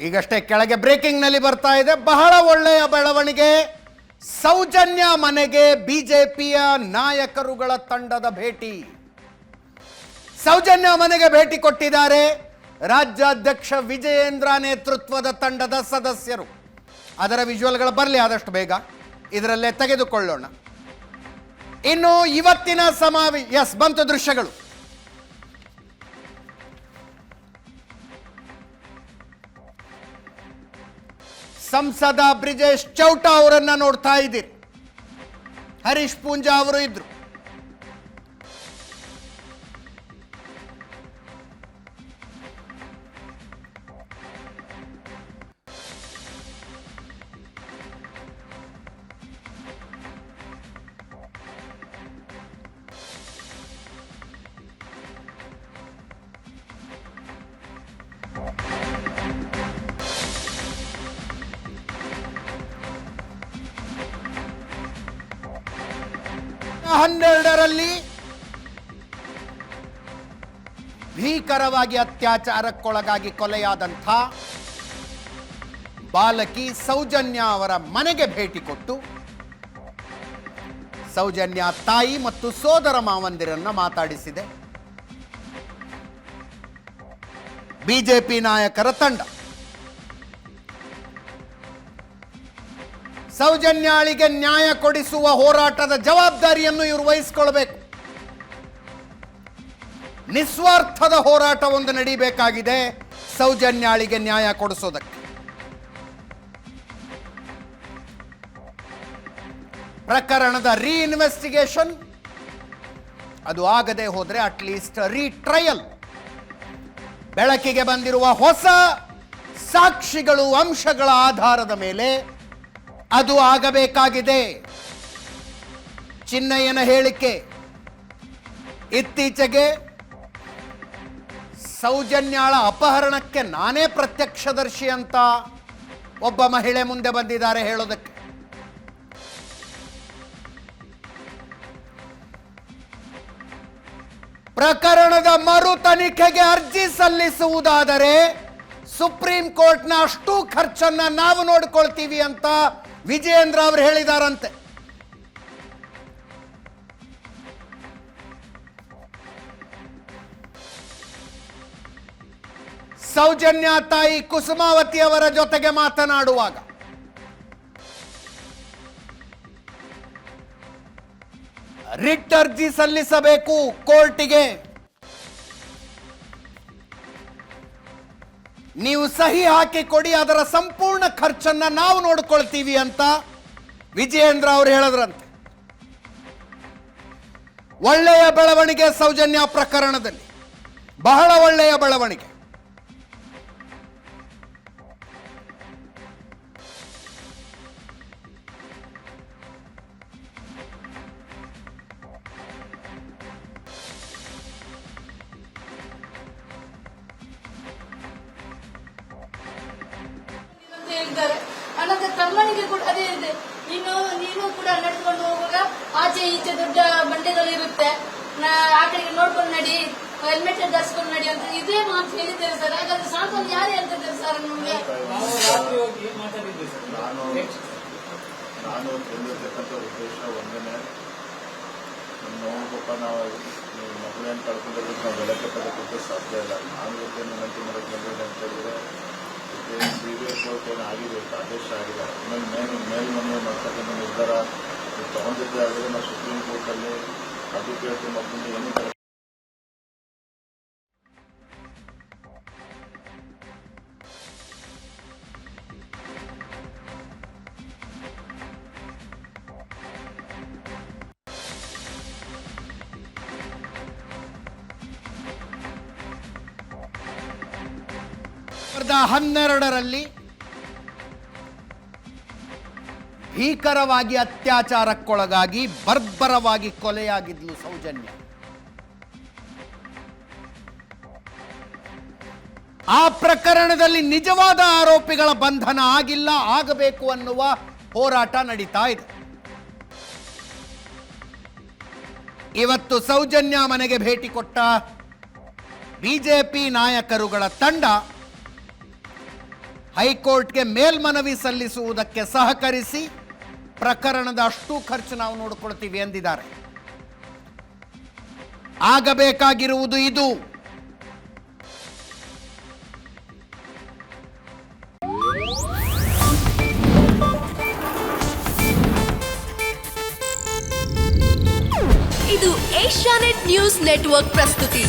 ಈಗಷ್ಟೇ ಕೆಳಗೆ ಬ್ರೇಕಿಂಗ್ನಲ್ಲಿ ಬರ್ತಾ ಇದೆ, ಬಹಳ ಒಳ್ಳೆಯ ಬೆಳವಣಿಗೆ. ಸೌಜನ್ಯ ಮನೆಗೆ ಬಿಜೆಪಿಯ ನಾಯಕರುಗಳ ತಂಡದ ಭೇಟಿ. ಸೌಜನ್ಯ ಮನೆಗೆ ಭೇಟಿ ಕೊಟ್ಟಿದ್ದಾರೆ ರಾಜ್ಯಾಧ್ಯಕ್ಷ ವಿಜಯೇಂದ್ರ ನೇತೃತ್ವದ ತಂಡದ ಸದಸ್ಯರು. ಅದರ ವಿಜುವಲ್ಗಳು ಬರಲಿ ಆದಷ್ಟು ಬೇಗ, ಇದರಲ್ಲೇ ತೆಗೆದುಕೊಳ್ಳೋಣ. ಇನ್ನು ಇವತ್ತಿನ ಬಂತು ದೃಶ್ಯಗಳು. ಸಂಸದ ಬ್ರಿಜೇಶ್ ಚೌಟ ಅವರನ್ನ ನೋಡ್ತಾ ಇದ್ದೀರಿ. ಹರೀಶ್ ಪೂಂಜಾ ಅವರು ಇದ್ರು. ಹನ್ನೆರಡರಲ್ಲಿ ಭೀಕರವಾಗಿ ಅತ್ಯಾಚಾರಕ್ಕೊಳಗಾಗಿ ಕೊಲೆಯಾದಂಥ ಬಾಲಕಿ ಸೌಜನ್ಯ ಅವರ ಮನೆಗೆ ಭೇಟಿ ಕೊಟ್ಟು ಸೌಜನ್ಯ ತಾಯಿ ಮತ್ತು ಸೋದರ ಮಾವಂದಿರನ್ನ ಮಾತಾಡಿಸಿದೆ ಬಿಜೆಪಿ ನಾಯಕರ ತಂಡ. ಸೌಜನ್ಯಾಳಿಗೆ ನ್ಯಾಯ ಕೊಡಿಸುವ ಹೋರಾಟದ ಜವಾಬ್ದಾರಿಯನ್ನು ಇವರು ವಹಿಸಿಕೊಳ್ಬೇಕು. ನಿಸ್ವಾರ್ಥದ ಹೋರಾಟ ಒಂದು ನಡೀಬೇಕಾಗಿದೆ ಸೌಜನ್ಯಾಳಿಗೆ ನ್ಯಾಯ ಕೊಡಿಸೋದಕ್ಕೆ. ಪ್ರಕರಣದ ರೀಇನ್ವೆಸ್ಟಿಗೇಷನ್ ಅದು ಆಗದೆ ಹೋದ್ರೆ ಅಟ್ಲೀಸ್ಟ್ ರೀಟ್ರಯಲ್, ಬೆಳಕಿಗೆ ಬಂದಿರುವ ಹೊಸ ಸಾಕ್ಷಿಗಳು ಅಂಶಗಳ ಆಧಾರದ ಮೇಲೆ ಅದು ಆಗಬೇಕಾಗಿದೆ. ಚಿನ್ನಯ್ಯನ ಹೇಳಿಕೆ, ಇತ್ತೀಚೆಗೆ ಸೌಜನ್ಯಾಳ ಅಪಹರಣಕ್ಕೆ ನಾನೇ ಪ್ರತ್ಯಕ್ಷದರ್ಶಿ ಅಂತ ಒಬ್ಬ ಮಹಿಳೆ ಮುಂದೆ ಬಂದಿದ್ದಾರೆ ಹೇಳೋದಕ್ಕೆ. ಪ್ರಕರಣದ ಮರು ತನಿಖೆಗೆ ಅರ್ಜಿ ಸಲ್ಲಿಸುವುದಾದರೆ ಸುಪ್ರೀಂ ಕೋರ್ಟ್ನ ಅಷ್ಟು ಖರ್ಚನ್ನ ನಾವು ನೋಡಿಕೊಳ್ತೀವಿ ಅಂತ ವಿಜಯೇಂದ್ರ ಅವರು ಹೇಳಿದಾರಂತೆ. ಸೌಜನ್ಯ ತಾಯಿ ಕುಸುಮಾವತಿ ಅವರ ಜೊತೆಗೆ ಮಾತನಾಡುವಾಗ ರಿಟ್ ಅರ್ಜಿ ಸಲ್ಲಿಸಬೇಕು ಕೋರ್ಟಿಗೆ, ನೀವು ಸಹಿ ಹಾಕಿ ಕೊಡಿ, ಅದರ ಸಂಪೂರ್ಣ ಖರ್ಚನ್ನ ನಾವು ನೋಡ್ಕೊಳ್ತೀವಿ ಅಂತ ವಿಜಯೇಂದ್ರ ಅವರು ಹೇಳಿದ್ರಂತೆ. ಒಳ್ಳೆಯ ಬೆಳವಣಿಗೆ ಸೌಜನ್ಯ ಪ್ರಕರಣದಲ್ಲಿ, ಬಹಳ ಒಳ್ಳೆಯ ಬೆಳವಣಿಗೆ. ಅನಂತರ ತಮ್ಮನಿಗೆ ಕೂಡ ಅದೇ ಇದೆ. ನೀನು ಕೂಡ ನಡ್ಕೊಂಡು ಹೋಗುವಾಗ ಆಚೆ ಈಚೆ ದೊಡ್ಡ ಬಂಡೆಗಳಿರುತ್ತೆ, ಆ ಕಡೆಗೆ ನೋಡ್ಕೊಂಡು ನಡಿ, ಹೆಲ್ಮೆಟ್ ಧರಿಸ್ಕೊಂಡು ನಡಿ ಅಂತ ಇದೇ ಮಾತು ಹೇಳಿದ್ದೇವೆ ಸರ್. ಹಾಗಾದ್ರೆ ಸಾಕು ಯಾರೇ ಅಂತಿದ್ದಾರೆ ಸರ್ ನಮ್ಗೆ. ನಾನು ತಂದಿರ್ತಕ್ಕಂಥ ಉದ್ದೇಶ ಒಂದೇನೆ, ನೋಡ್ಬೇಕಪ್ಪ ನಾವು ಮಗುವೇನು ಕಳ್ಕೊಂಡಿರೋದು ನಾವು ಬೆಳಗ್ಗೆ ಪಡೆಯೋದಕ್ಕೆ ಸಾಧ್ಯ ಇಲ್ಲ. ನಾನು ಗೊತ್ತೇನು ವಿನಂತಿ ಮಾಡೋದು ಬಂದಿದೆ ಅಂತ ಹೇಳಿದ್ರೆ CBI ಕೋರ್ಟ್ ಏನು ಆಗಿದೆ, ಆದೇಶ ಆಗಿದೆ. ಇನ್ನೊಂದು ಮೇಲ್ಮನವಿ ಮಾಡ್ತಕ್ಕಂಥ ನಿರ್ಧಾರ ತಗೊಂಡಿದ್ದೇ ಆದರೆ ನಾವು ಸುಪ್ರೀಂ ಕೋರ್ಟಲ್ಲಿ ಅದು ಕೇಳ್ತೀವಿ ಮಕ್ಕಳಿಗೆ ಏನು ಸಾವಿರದ 2012ರಲ್ಲಿ ಭೀಕರವಾಗಿ ಅತ್ಯಾಚಾರಕ್ಕೊಳಗಾಗಿ ಬರ್ಬರವಾಗಿ ಕೊಲೆಯಾಗಿದ್ಲು ಸೌಜನ್ಯ. ಆ ಪ್ರಕರಣದಲ್ಲಿ ನಿಜವಾದ ಆರೋಪಿಗಳ ಬಂಧನ ಆಗಿಲ್ಲ, ಆಗಬೇಕು ಅನ್ನುವ ಹೋರಾಟ ನಡೀತಾ ಇದೆ. ಇವತ್ತು ಸೌಜನ್ಯ ಮನೆಗೆ ಭೇಟಿ ಕೊಟ್ಟ ಬಿಜೆಪಿ ನಾಯಕರುಗಳ ತಂಡ ಹೈಕೋರ್ಟ್ಗೆ ಮೇಲ್ಮನವಿ ಸಲ್ಲಿಸುವುದಕ್ಕೆ ಸಹಕರಿಸಿ ಪ್ರಕರಣದ ಅಷ್ಟು ಖರ್ಚು ನಾವು ನೋಡಿಕೊಳ್ತೀವಿ ಎಂದಿದ್ದಾರೆ. ಆಗಬೇಕಾಗಿರುವುದು ಇದು. ಇದು ಏಷ್ಯಾನೆಟ್ ನ್ಯೂಸ್ ನೆಟ್ವರ್ಕ್ ಪ್ರಸ್ತುತಿ.